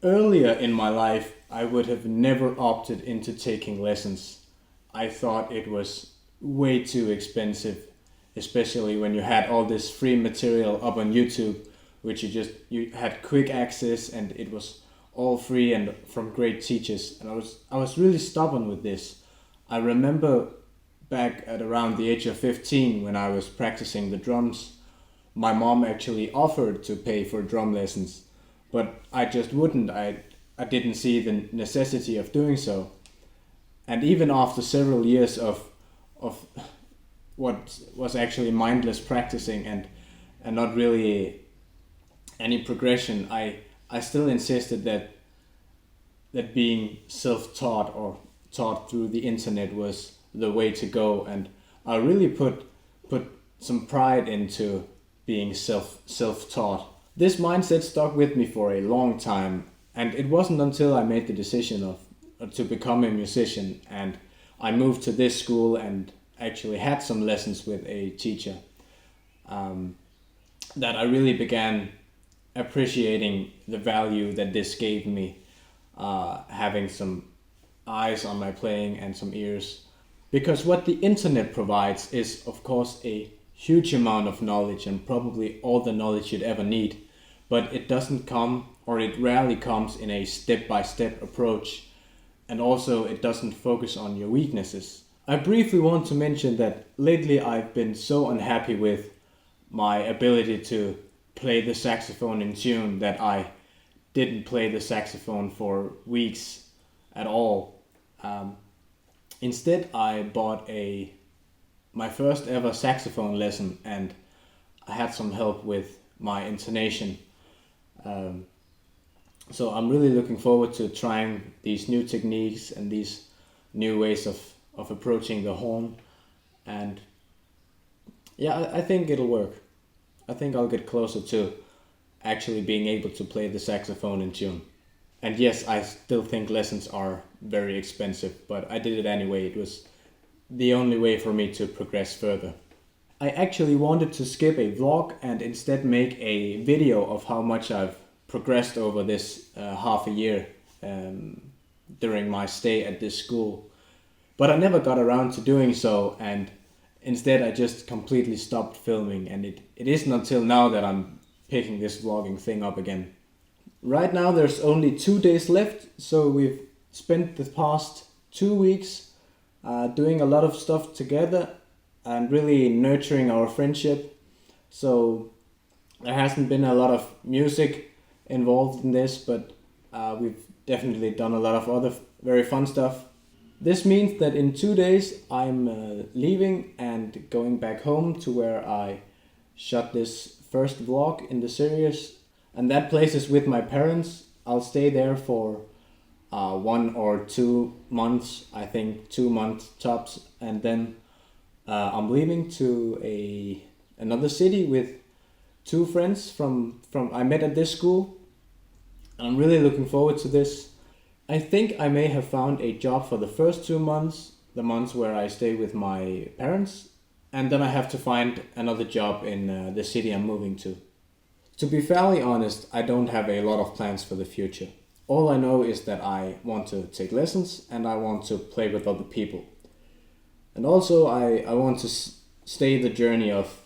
Earlier in my life, I would have never opted into taking lessons. I thought it was way too expensive, especially when you had all this free material up on YouTube, which you had quick access and it was all free and from great teachers. And I was really stubborn with this. I remember back at around the age of 15 when I was practicing the drums, my mom actually offered to pay for drum lessons, but I just wouldn't. I didn't see the necessity of doing so. And even after several years of what was actually mindless practicing and not really any progression, I still insisted that being self-taught or taught through the internet was the way to go, and I really put some pride into being self-taught. This mindset stuck with me for a long time, and it wasn't until I made the decision of to become a musician and I moved to this school and actually had some lessons with a teacher, that I really began appreciating the value that this gave me, having some eyes on my playing and some ears. Because what the internet provides is, of course, a huge amount of knowledge and probably all the knowledge you'd ever need, but it doesn't come, or it rarely comes, in a step-by-step approach, and also it doesn't focus on your weaknesses. I briefly want to mention that lately I've been so unhappy with my ability to play the saxophone in tune that I didn't play the saxophone for weeks at all. Instead, I bought my first ever saxophone lesson, and I had some help with my intonation. So I'm really looking forward to trying these new techniques and these new ways of approaching the horn. And yeah, I think it'll work. I think I'll get closer to actually being able to play the saxophone in tune. And yes, I still think lessons are very expensive, but I did it anyway. It was the only way for me to progress further. I actually wanted to skip a vlog and instead make a video of how much I've progressed over this half a year during my stay at this school. But I never got around to doing so, and instead I just completely stopped filming, and it isn't until now that I'm picking this vlogging thing up again. Right now there's only 2 days left, so we've spent the past 2 weeks doing a lot of stuff together and really nurturing our friendship. So there hasn't been a lot of music involved in this, but we've definitely done a lot of other very fun stuff. This means that in 2 days I'm leaving and going back home to where I shot this first vlog in the series, and that place is with my parents. I'll stay there for 1 or 2 months, I think 2 months tops, and then I'm leaving to another city with 2 friends from I met at this school. I'm really looking forward to this. I think I may have found a job for the first 2 months, the months where I stay with my parents, and then I have to find another job in the city I'm moving to. To be fairly honest, I don't have a lot of plans for the future. All I know is that I want to take lessons and I want to play with other people. And also I want to stay the journey of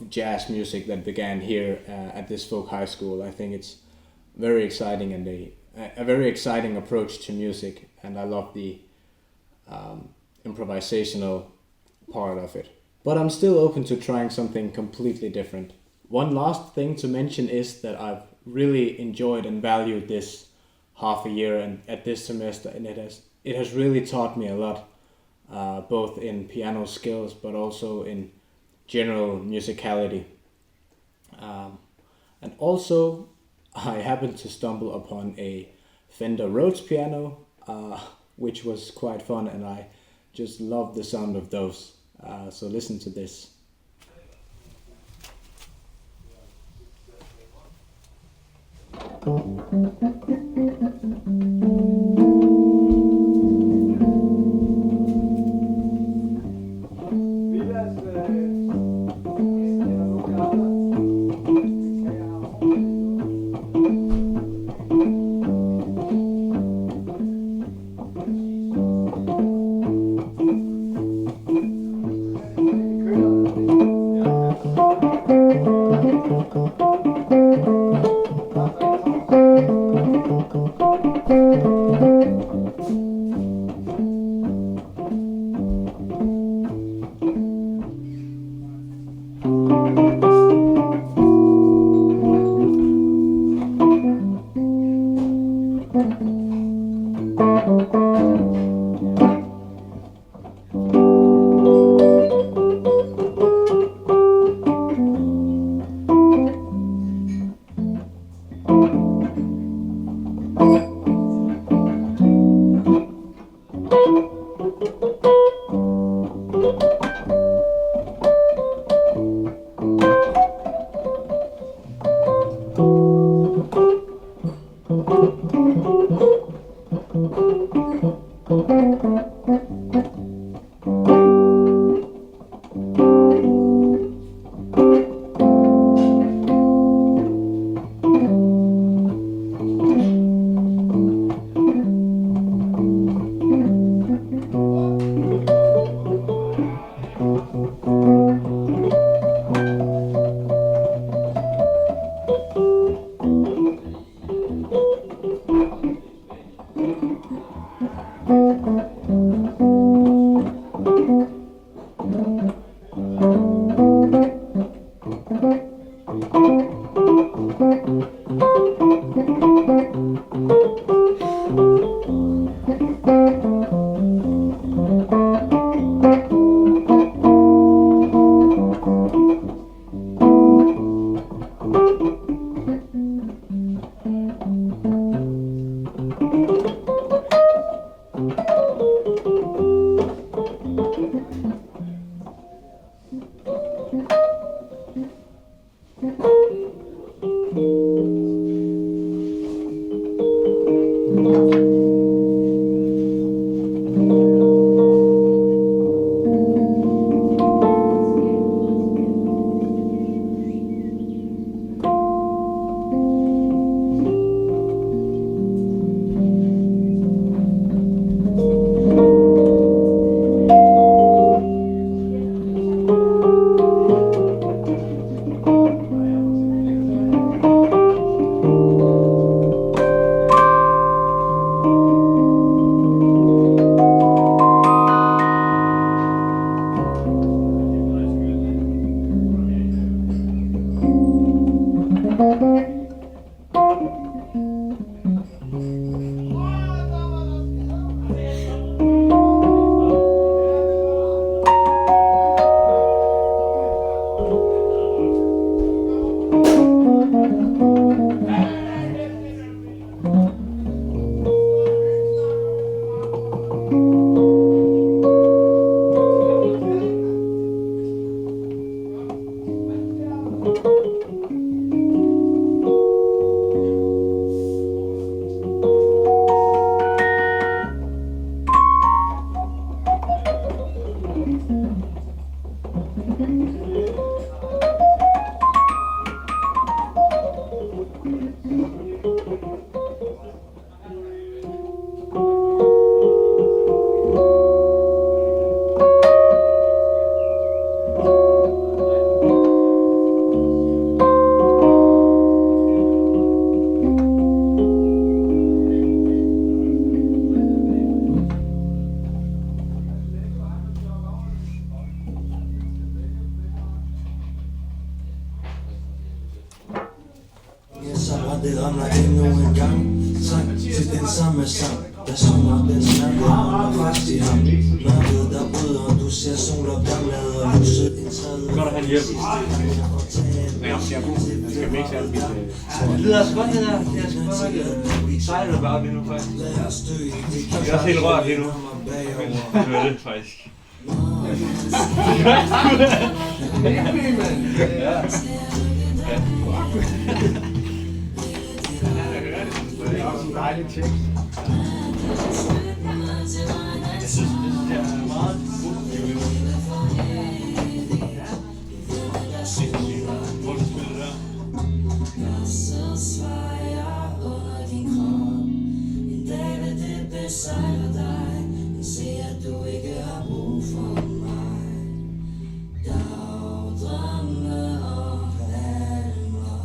jazz music that began here at this folk high school. I think it's very exciting and a very exciting approach to music, and I love the improvisational part of it. But I'm still open to trying something completely different. One last thing to mention is that I've really enjoyed and valued this half a year and at this semester, and it has really taught me a lot, both in piano skills but also in general musicality. And also I happened to stumble upon a Fender Rhodes piano, which was quite fun, and I just love the sound of those. So listen to this. Det ramler endnu en gang. Sang til den samme sang. Der synger den snakke og fast i ham. Mørket der bryder, du ser sol og gang lader lyset indtræde. Godt at have hjælp. Ja, jeg skal mixe alt mit... Det lyder altså godt, det der. Det er sgu godt nok sejlet bare lige nu, faktisk. Det er også helt rørt lige nu. Jeg hører det, faktisk. Ja. Det er også en dejlig tekst. Jeg synes, det er meget positivt. Hvor du spiller der? En dag vil det besejre dig. Men se at du ikke har brug for mig. Dagdrømme og palmer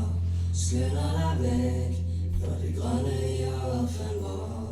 skynder dig væk. For det grønne i øjet fandt vores